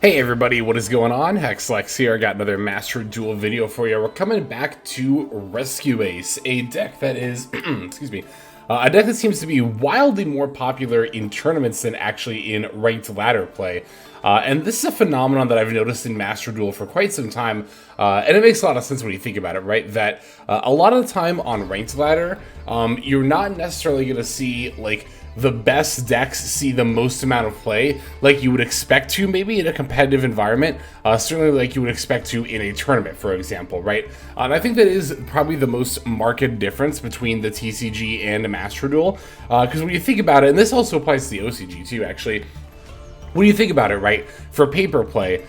Hey everybody, what is going on? Hexlex here. I got another Master Duel video for you. We're coming back to Rescue Ace, a deck that is, excuse me, a deck that seems to be wildly more popular in tournaments than actually in ranked ladder play. And this is a phenomenon that I've noticed in Master Duel for quite some time, and it makes a lot of sense when you think about it, right? That a lot of the time on ranked ladder, you're not necessarily going to see, like, the best decks see the most amount of play like you would expect to maybe in a competitive environment, certainly like you would expect to in a tournament, for example, right? And I think that is probably the most marked difference between the TCG and a Master Duel, because when you think about it, and this also applies to the OCG too, actually, when you think about it, right, for paper play,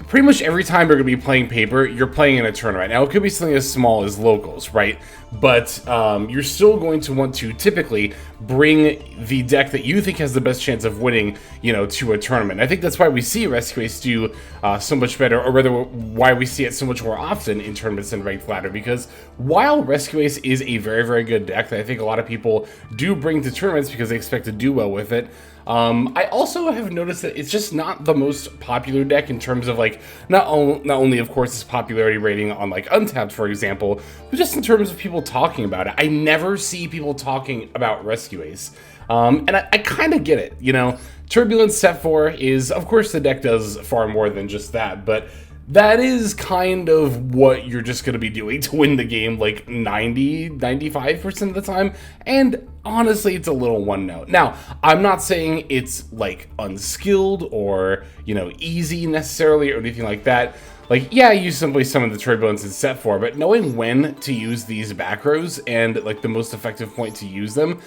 pretty much every time you're going to be playing paper, you're playing in a tournament. Now, it could be something as small as locals, right? But you're still going to want to typically bring the deck that you think has the best chance of winning, to a tournament. I think that's why we see Rescue Ace do so much better, or rather, why we see it so much more often in tournaments and ranked ladder. Because while Rescue Ace is a very, very good deck that I think a lot of people do bring to tournaments because they expect to do well with it, I also have noticed that it's just not the most popular deck in terms of, like, not only of course its popularity rating on, like, Untapped, for example, but just in terms of people talking about it. I never see people talking about Rescue Ace, and I kind of get it. Turbulence set 4 is, of course, the deck does far more than just that, but that is kind of what you're just going to be doing to win the game, like 95% of the time. And honestly, it's a little one note. Now, I'm not saying it's like unskilled or, easy necessarily or anything like that. Like, yeah, you simply summon the Turbulence in set 4, but knowing when to use these back rows and, like, the most effective point to use them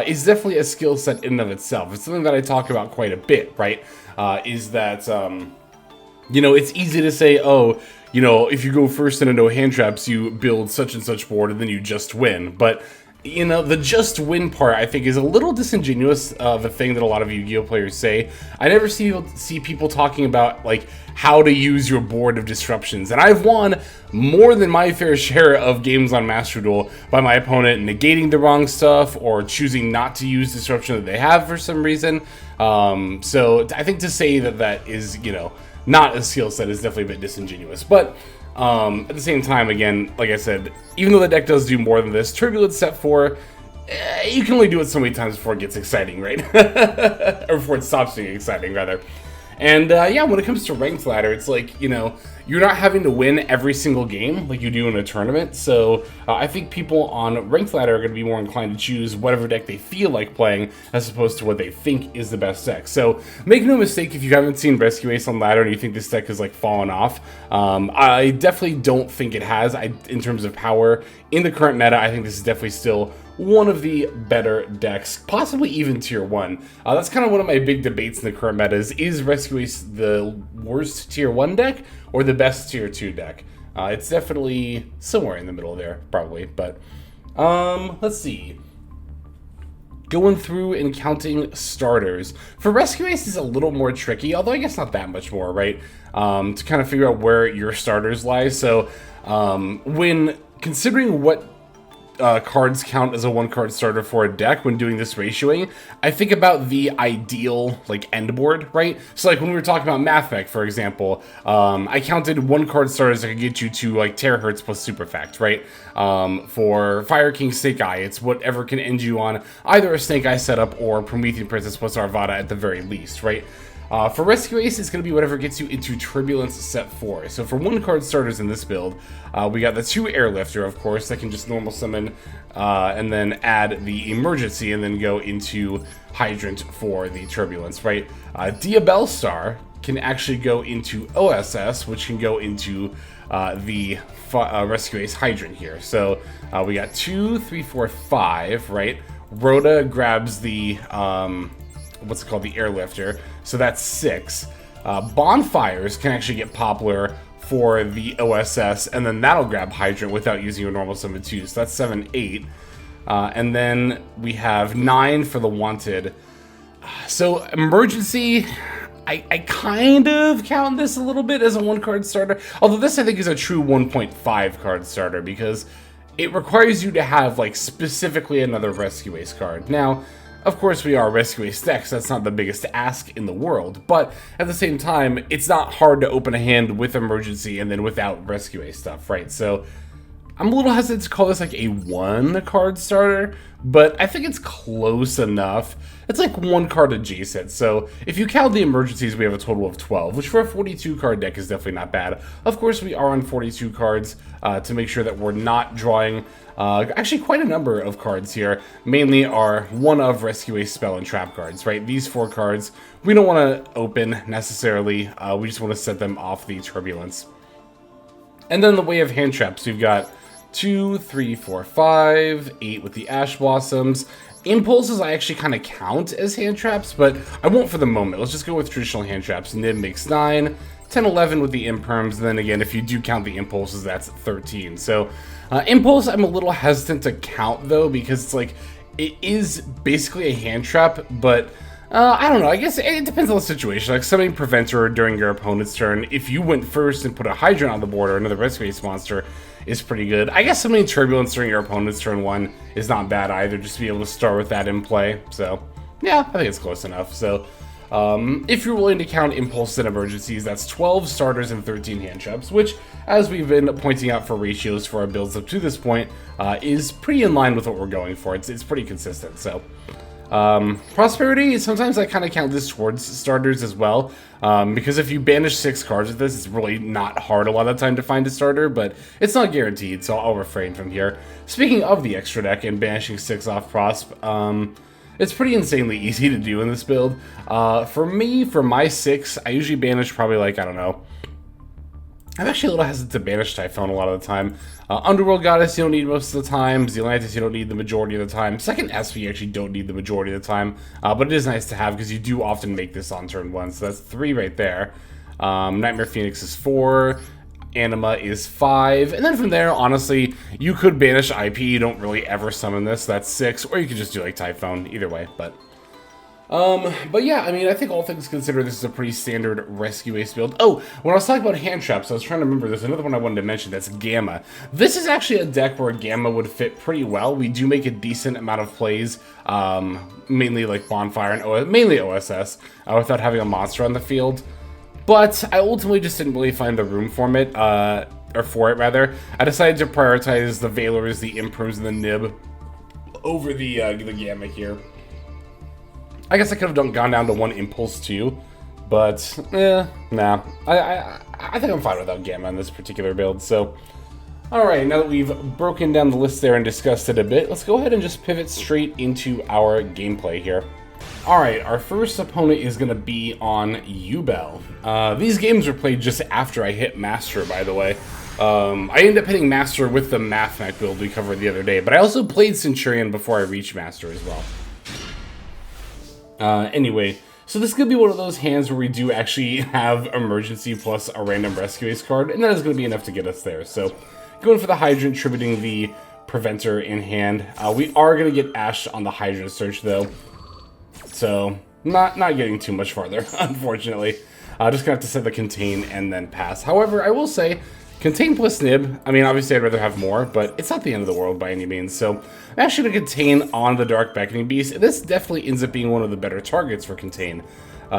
is definitely a skill set in and of itself. It's something that I talk about quite a bit, right? Is that, it's easy to say, oh, if you go first in a no hand traps, you build such and such board and then you just win. But, the just win part, I think, is a little disingenuous of a thing that a lot of Yu-Gi-Oh players say. I never see people talking about, like, how to use your board of disruptions. And I've won more than my fair share of games on Master Duel by my opponent negating the wrong stuff or choosing not to use disruption that they have for some reason. So I think to say that is, not a skill set is definitely a bit disingenuous. But at the same time, again, like I said, even though the deck does do more than this, Turbulence set 4, you can only do it so many times before it gets exciting, right? Or before it stops being exciting, rather. And yeah, when it comes to ranked ladder, it's like, you're not having to win every single game like you do in a tournament. So I think people on ranked ladder are going to be more inclined to choose whatever deck they feel like playing as opposed to what they think is the best deck. So make no mistake, if you haven't seen Rescue Ace on ladder and you think this deck has, like, fallen off, I definitely don't think it has. In terms of power in the current meta, I think this is definitely still one of the better decks, possibly even tier 1. That's kind of one of my big debates in the current meta is Rescue Ace the worst tier 1 deck or the best tier 2 deck? It's definitely somewhere in the middle there, probably, but let's see. Going through and counting starters. For Rescue Ace is a little more tricky, although I guess not that much more, right? To kind of figure out where your starters lie. So when considering what cards count as a 1-card starter for a deck when doing this ratioing, I think about the ideal, like, end board, right? So, like, when we were talking about Mathmech, for example, I counted 1-card starters that could get you to, like, Terahertz plus Superfact, right? For Fire King Snake Eye, it's whatever can end you on either a Snake Eye setup or Promethean Princess plus Arvada at the very least, right? For Rescue Ace, it's going to be whatever gets you into Turbulence set 4. So for 1-card starters in this build, we got the 2 Airlifter, of course, that can just normal summon and then add the Emergency and then go into Hydrant for the Turbulence, right? Diabell Star can actually go into OSS, which can go into the Rescue Ace Hydrant here. So we got 2, 3, 4, 5, right? Rhoda grabs the what's it called, the Airlifter, so that's 6. Bonfires can actually get Poplar for the OSS, and then that'll grab Hydrant without using your normal summon 2, so that's 7, 8. And then we have 9 for the Wanted. So Emergency, I kind of count this a little bit as a 1-card starter, although this I think is a true 1.5 card starter because it requires you to have, like, specifically another Rescue Ace card. Now, Of course, we are Rescue Ace decks, that's not the biggest ask in the world, but at the same time, it's not hard to open a hand with Emergency and then without Rescue Ace stuff, right? So I'm a little hesitant to call this like a 1-card starter, but I think it's close enough. It's like 1-card adjacent, so if you count the emergencies, we have a total of 12, which for a 42-card deck is definitely not bad. Of course, we are on 42 cards to make sure that we're not drawing actually quite a number of cards here. Mainly are one of Rescue Ace spell and trap cards, right? These 4 cards, we don't want to open necessarily, we just want to set them off the Turbulence. And then in the way of hand traps, we've got 2, 3, 4, 5, 8 with the Ash Blossoms. Impulses I actually kind of count as hand traps, but I won't for the moment. Let's just go with traditional hand traps. Nib makes 9, 10, 11 with the imperms, and then again, if you do count the impulses, that's 13. So impulse I'm a little hesitant to count though, because it's like, it is basically a hand trap, but I don't know, I guess it depends on the situation. Like summoning Preventer during your opponent's turn, if you went first and put a Hydrant on the board or another Rescue Ace monster, is pretty good. I guess summoning Turbulence during your opponent's turn 1 is not bad either, just to be able to start with that in play. So, yeah, I think it's close enough. So, if you're willing to count impulses and emergencies, that's 12 starters and 13 hand traps, which, as we've been pointing out for ratios for our builds up to this point, is pretty in line with what we're going for. It's pretty consistent, so. Prosperity, sometimes I kind of count this towards starters as well, because if you banish 6 cards with this, it's really not hard a lot of the time to find a starter, but it's not guaranteed, so I'll refrain from here. Speaking of the extra deck and banishing 6 off Prosp, it's pretty insanely easy to do in this build. For me, for my 6, I usually banish probably like, I don't know, I'm actually a little hesitant to banish Typhon a lot of the time. Underworld Goddess you don't need most of the time. Zealantis you don't need the majority of the time. Second SP you actually don't need the majority of the time. But it is nice to have because you do often make this on turn 1. So that's 3 right there. Nightmare Phoenix is 4. Anima is 5. And then from there, honestly, you could banish IP. You don't really ever summon this. So that's 6. Or you could just do like Typhon. Either way, but yeah, I mean, I think all things considered, this is a pretty standard Rescue Ace build. Oh, when I was talking about hand traps, I was trying to remember, there's another one I wanted to mention, that's Gamma. This is actually a deck where Gamma would fit pretty well. We do make a decent amount of plays, mainly like Bonfire and mainly OSS, without having a monster on the field. But I ultimately just didn't really find the room for it, I decided to prioritize the Valors, the Imperms, and the Nib over the Gamma here. I guess I could have gone down to 1 Impulse too, but nah. I think I'm fine without Gamma in this particular build. So, alright, now that we've broken down the list there and discussed it a bit, let's go ahead and just pivot straight into our gameplay here. Alright, our first opponent is going to be on Yubel. These games were played just after I hit Master, by the way. I ended up hitting Master with the Mathmech build we covered the other day, but I also played Centurion before I reached Master as well. Anyway, so this could be one of those hands where we do actually have Emergency plus a random Rescue Ace card, and that is going to be enough to get us there. So, going for the Hydrant, tributing the Preventer in hand. We are going to get Ash on the Hydrant search, though. So, not getting too much farther, unfortunately. Just going to have to set the Contain and then pass. However, I will say, Contain plus Nib, I mean, obviously I'd rather have more, but it's not the end of the world by any means. So, I'm actually going to Contain on the Dark Beckoning Beast. This definitely ends up being one of the better targets for Contain.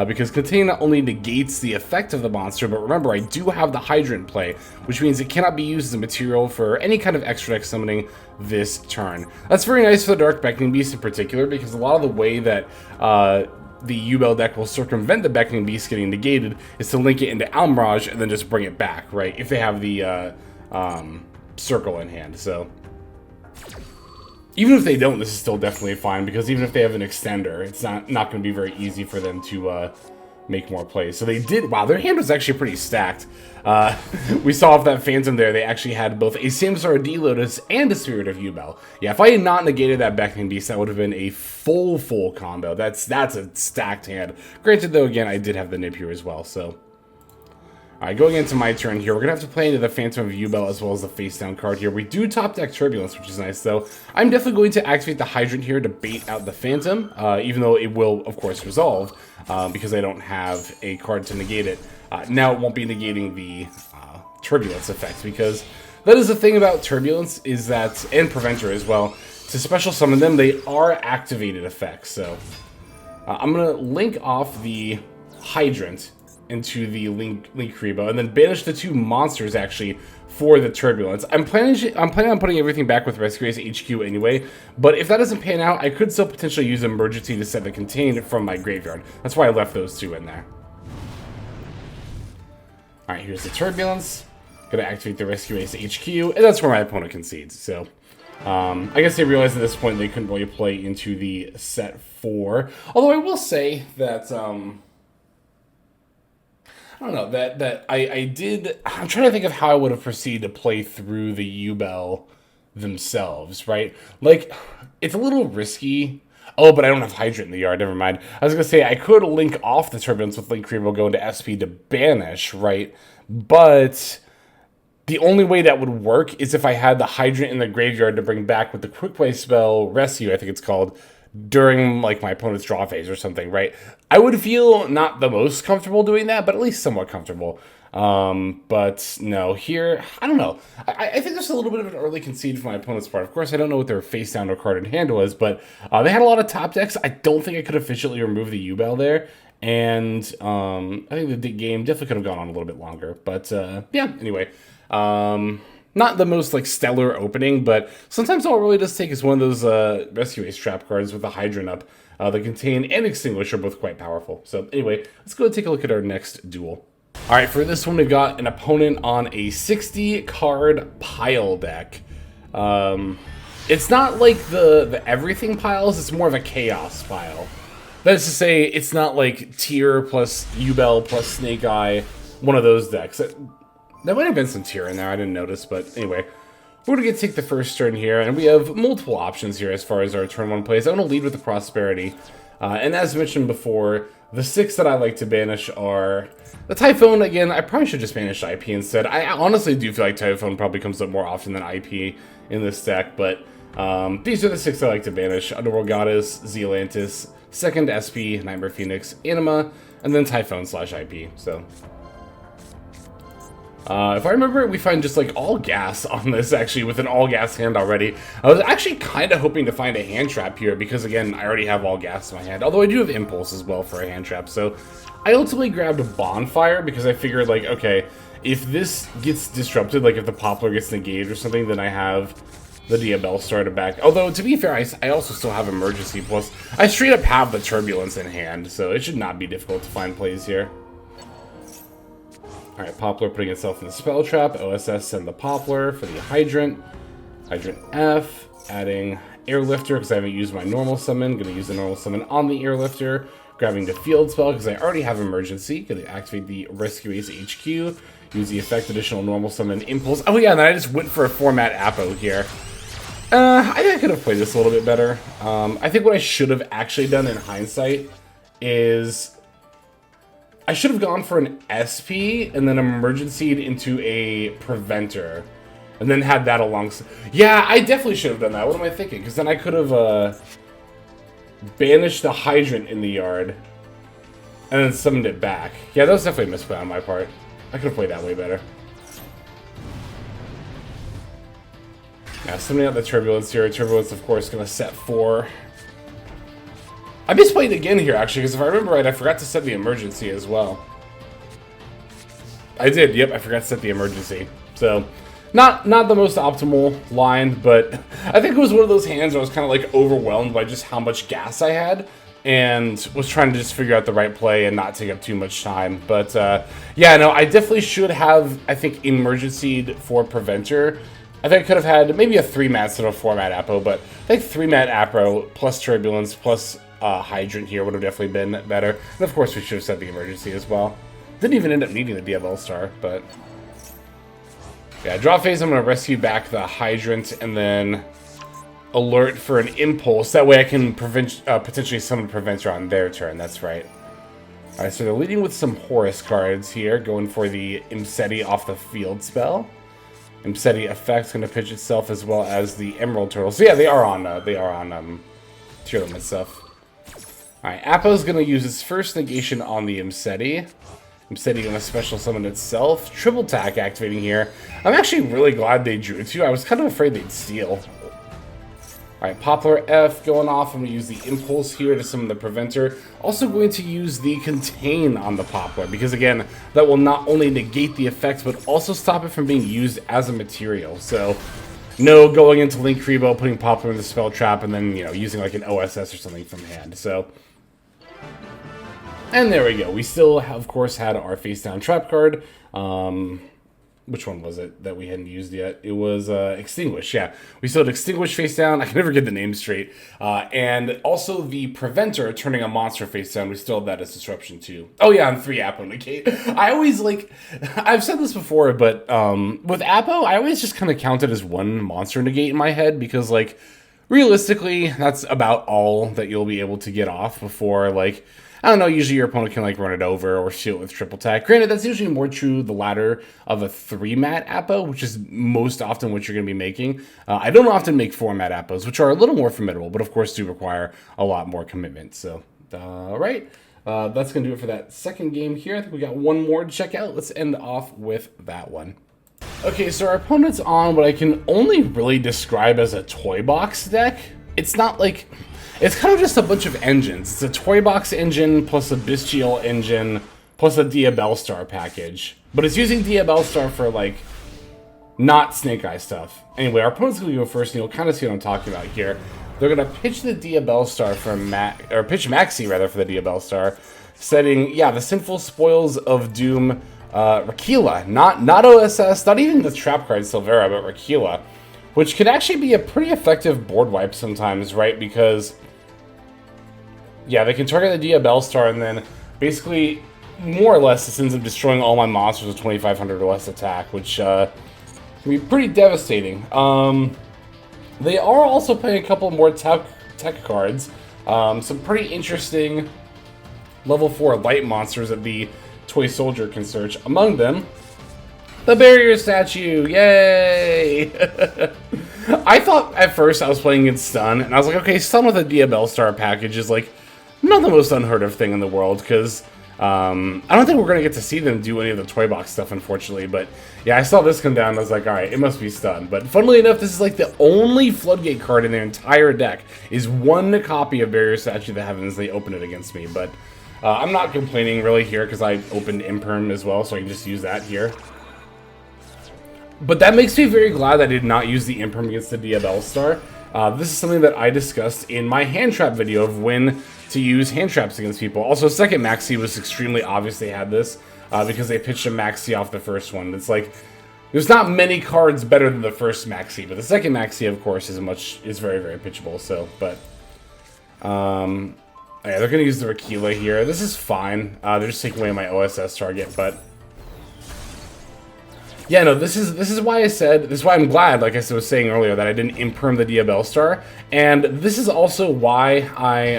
Because Contain not only negates the effect of the monster, but remember, I do have the Hydrant play, which means it cannot be used as a material for any kind of extra deck summoning this turn. That's very nice for the Dark Beckoning Beast in particular, because a lot of the way that the Yubel deck will circumvent the Beckoning Beast getting negated is to link it into Almirage and then just bring it back, right? If they have the Circle in hand, so... Even if they don't, this is still definitely fine, because even if they have an extender, it's not going to be very easy for them to make more plays. So they did, wow, their hand was actually pretty stacked. We saw off that Phantom there, they actually had both a Samsara D-Lotus and a Spirit of Yubel. Yeah, if I had not negated that Beckoning Beast, that would have been a full combo. That's a stacked hand. Granted, though, again, I did have the Nib here as well, so... Alright, going into my turn here, we're going to have to play into the Phantom of Yubel as well as the face-down card here. We do top deck Turbulence, which is nice, though. I'm definitely going to activate the Hydrant here to bait out the Phantom, even though it will, of course, resolve, because I don't have a card to negate it. Now it won't be negating the Turbulence effect, because that is the thing about Turbulence, is that, and Preventer as well, to special summon them, they are activated effects. So I'm going to link off the Hydrant into the Link Rebo, and then banish the 2 monsters actually for the Turbulence. I'm planning on putting everything back with Rescue Ace HQ anyway, but if that doesn't pan out, I could still potentially use Emergency to set the Contain from my graveyard. That's why I left those 2 in there. Alright, here's the Turbulence. Gonna activate the Rescue Ace HQ, and that's where my opponent concedes. So, I guess they realized at this point they couldn't really play into the set 4. Although I will say that, I don't know, that I did... I'm trying to think of how I would have proceeded to play through the Yubel themselves, right? Like, it's a little risky. Oh, but I don't have Hydrant in the yard, never mind. I was going to say, I could link off the Turbulence with Link Rebo, go into SP to banish, right? But the only way that would work is if I had the Hydrant in the graveyard to bring back with the Quick Play spell, Rescue, I think it's called, during like my opponent's draw phase or something, right? I would feel not the most comfortable doing that, but at least somewhat comfortable. But no, here, I don't know. I think there's a little bit of an early concede from my opponent's part. Of course, I don't know what their face down or card in hand was, but they had a lot of top decks. I don't think I could efficiently remove the Yubel there. And I think the game definitely could have gone on a little bit longer. But yeah, anyway. Not the most, like, stellar opening, but sometimes all it really does take is one of those Rescue Ace trap cards with the Hydrant up. The Contain and Extinguish are both quite powerful. So, anyway, let's go and take a look at our next duel. Alright, for this one, we've got an opponent on a 60-card pile deck. It's not like the everything piles, it's more of a chaos pile. That is to say, it's not like Tier plus Yubel plus Snake Eye, one of those decks. There might have been some Tier in there, I didn't notice, but anyway. We're going to take the first turn here, and we have multiple options here as far as our turn 1 plays. I'm going to lead with the Prosperity. And as mentioned before, the 6 that I like to banish are the Typhoon. Again, I probably should just banish IP instead. I honestly do feel like Typhoon probably comes up more often than IP in this deck, but these are the 6 I like to banish. Underworld Goddess, Zealantis, second SP, Nightmare Phoenix, Anima, and then Typhoon/IP, so... if I remember, we find just like all gas on this, actually, with an all gas hand already. I was actually kind of hoping to find a hand trap here because, again, I already have all gas in my hand. Although I do have Impulse as well for a hand trap. So I ultimately grabbed a Bonfire because I figured, like, okay, if this gets disrupted, like if the Poplar gets negated or something, then I have the Diabell Star to back. Although, to be fair, I also still have Emergency. Plus, I straight up have the Turbulence in hand, so it should not be difficult to find plays here. Alright, Poplar putting itself in the Spell Trap. OSS send the Poplar for the Hydrant. Hydrant F, adding Airlifter because I haven't used my normal summon. Going to use the normal summon on the Airlifter. Grabbing the Field Spell because I already have Emergency. Going to activate the Rescue Ace HQ. Use the effect additional normal summon Impulse. Oh yeah, and then I just went for a format Apo here. I think I could have played this a little bit better. I think what I should have actually done in hindsight is... I should have gone for an SP and then emergency'd into a Preventer. And then had that alongside. Yeah, I definitely should have done that. What am I thinking? Because then I could have banished the Hydrant in the yard. And then summoned it back. Yeah, that was definitely a misplay on my part. I could have played that way better. Yeah, summoning out the Turbulence here. Turbulence, of course, going to set 4. I misplayed again here, actually, because if I remember right, I forgot to set the Emergency as well. I did, yep, I forgot to set the Emergency. So, not the most optimal line, but I think it was one of those hands where I was kind of, like, overwhelmed by just how much gas I had, and was trying to just figure out the right play and not take up too much time. But, yeah, no, I definitely should have, I think, Emergency'd for Preventer. I think I could have had maybe a 3-mat instead of a 4-mat Apo, but I think 3-mat Apo plus Turbulence plus... Hydrant here would have definitely been better. And of course we should have set the Emergency as well. Didn't even end up needing the Diabell Star, but... yeah, draw phase, I'm going to rescue back the Hydrant and then alert for an Impulse. That way I can potentially summon Preventer on their turn, that's right. Alright, so they're leading with some Horus cards here, going for the Imseti off the field spell. Imseti effect's going to pitch itself as well as the Emerald Turtle. So yeah, they are on tier limit stuff. Alright, Apo's going to use its first negation on the Imseti. Imseti going to special summon itself. Triple attack activating here. I'm actually really glad they drew it too. I was kind of afraid they'd steal. Alright, Poplar F going off. I'm going to use the Impulse here to summon the Preventer. Also going to use the Contain on the Poplar, because again, that will not only negate the effect, but also stop it from being used as a material. So, no going into Link Rebo, putting Poplar in the Spell Trap, and then, you know, using like an OSS or something from hand. So, and there we go. We still, of course, had our face down trap card. Which one was it that we hadn't used yet? It was Extinguish, yeah. We still had Extinguish face down. I can never get the name straight. And also the Preventer, turning a monster face down. We still have that as Disruption too. Oh yeah, and 3 Apo Negate. I always, like, I've said this before, but with Apo, I always just kind of count it as one monster negate in my head, because, like, realistically, that's about all that you'll be able to get off before, like, I don't know, usually your opponent can, like, run it over or shield with triple attack. Granted, that's usually more true the latter of a 3-mat Apo, which is most often what you're going to be making. I don't often make 4-mat Apos, which are a little more formidable, but of course do require a lot more commitment. So, alright, that's going to do it for that second game here. I think we got one more to check out. Let's end off with that one. Okay, so our opponent's on what I can only really describe as a Toybox deck. It's not like... It's kind of just a bunch of engines. It's a Toybox engine, plus a Bestial engine, plus a Diabellstar package. But it's using Diabellstar for, like, not Snake Eye stuff. Anyway, our opponent's going to go first, and you'll kind of see what I'm talking about here. They're going to pitch the Diabellstar for pitch Maxi, rather, for the Diabellstar, setting, yeah, the Sinful Spoils of Doom, Rakila. Not OSS, not even the trap card Silvera, but Rakila. Which can actually be a pretty effective board wipe sometimes, right? Because... yeah, they can target the Diabellstar and then basically, more or less, this ends up destroying all my monsters with 2,500 or less attack, which can be pretty devastating. They are also playing a couple more tech cards. Some pretty interesting level 4 light monsters that the Toy Soldier can search. Among them, the Barrier Statue! Yay! I thought at first I was playing against Stun, and I was like, okay, Stun with a Diabellstar package is like not the most unheard of thing in the world, because I don't think we're going to get to see them do any of the Toybox stuff, unfortunately, but yeah, I saw this come down, and I was like, alright, it must be Stun. But funnily enough, this is like the only Floodgate card in their entire deck, is one copy of Barrier Statue of the Heavens. They open it against me, but I'm not complaining really here, because I opened Imperm as well, so I can just use that here. But that makes me very glad I did not use the Imperm against the Diabellstar. This is something that I discussed in my hand trap video of when to use hand traps against people. Also, second Maxi was extremely obvious they had this, because they pitched a Maxi off the first one. It's like, there's not many cards better than the first Maxi, but the second Maxi, of course, is very, very pitchable, so, but... yeah, they're gonna use the Rakila here. This is fine. They're just taking away my OSS target, but... yeah, no, this is why I said, this is why I'm glad, like I was saying earlier, that I didn't imperm the Diabellstar, and this is also why I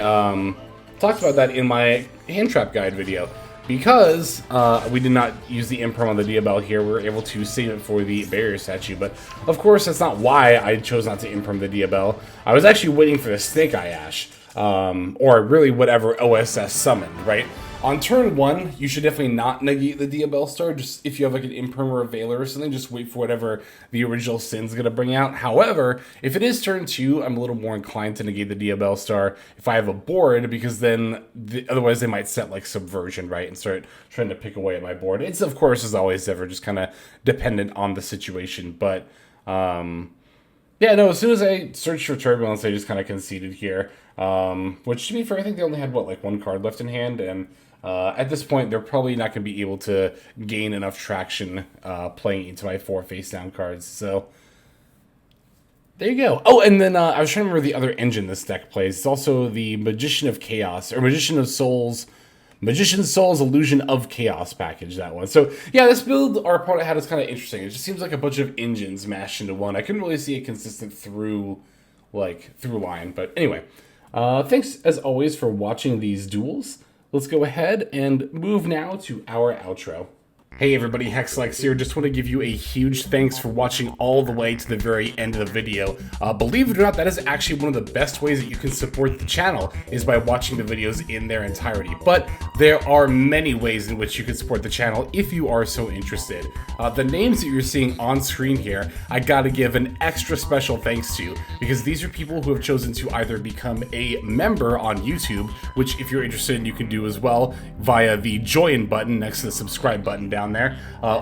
talked about that in my hand trap guide video, because we did not use the imperm on the Diabell here. We were able to save it for the Barrier Statue, but of course that's not why I chose not to imperm the Diabell. I was actually waiting for the Snake Eye Ash, or really whatever OSS summoned, right? On turn 1, you should definitely not negate the Diabellstar. Just if you have like an Imperm or a Veiler or something, just wait for whatever the original Sin's going to bring out. However, if it is turn 2, I'm a little more inclined to negate the Diabellstar if I have a board, because then otherwise they might set like Subversion, right, and start trying to pick away at my board. It's, of course, as always ever, just kind of dependent on the situation. But, yeah, no, as soon as I searched for Turbulence, I just kind of conceded here. Which, to be fair, I think they only had, what, like one card left in hand, and at this point, they're probably not going to be able to gain enough traction playing into my 4 face-down cards, so there you go. Oh, and then I was trying to remember the other engine this deck plays. It's also the Magician of Chaos, or Magician Soul's Illusion of Chaos package, that one. So, yeah, this build our opponent had is kind of interesting. It just seems like a bunch of engines mashed into one. I couldn't really see a consistent through line, but anyway. Thanks, as always, for watching these duels. Let's go ahead and move now to our outro. Hey everybody, Hexlex here. Just want to give you a huge thanks for watching all the way to the very end of the video. Believe it or not, that is actually one of the best ways that you can support the channel, is by watching the videos in their entirety. But there are many ways in which you can support the channel if you are so interested. The names that you're seeing on screen here, I gotta give an extra special thanks to, because these are people who have chosen to either become a member on YouTube, which if you're interested you can do as well via the join button next to the subscribe button down there,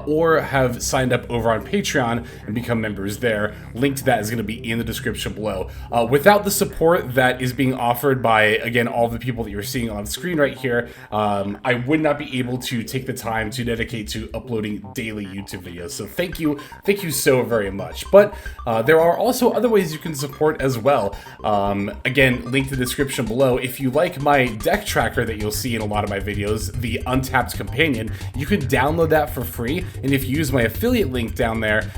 or have signed up over on Patreon and become members there. Link to that is going to be in the description below. Without the support that is being offered by, again, all the people that you're seeing on screen right here, I would not be able to take the time to dedicate to uploading daily YouTube videos. So thank you so very much. But there are also other ways you can support as well. Again, link to the description below. If you like my deck tracker that you'll see in a lot of my videos, the Untapped Companion, you can download that for free, and if you use my affiliate link down there,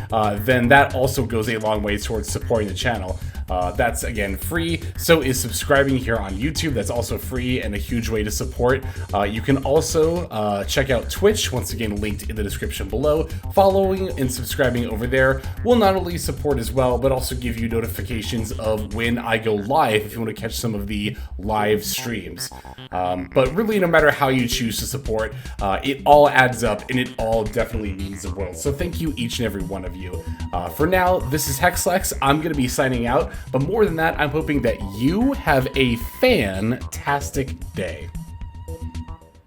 then that also goes a long way towards supporting the channel. That's, again, free. So is subscribing here on YouTube. That's also free and a huge way to support. You can also check out Twitch, once again linked in the description below. Following and subscribing over there will not only support as well, but also give you notifications of when I go live if you want to catch some of the live streams. But really, no matter how you choose to support, it all adds up and it all definitely means the world. So thank you, each and every one of you. For now, this is Hexlex. I'm going to be signing out. But more than that, I'm hoping that you have a fantastic day.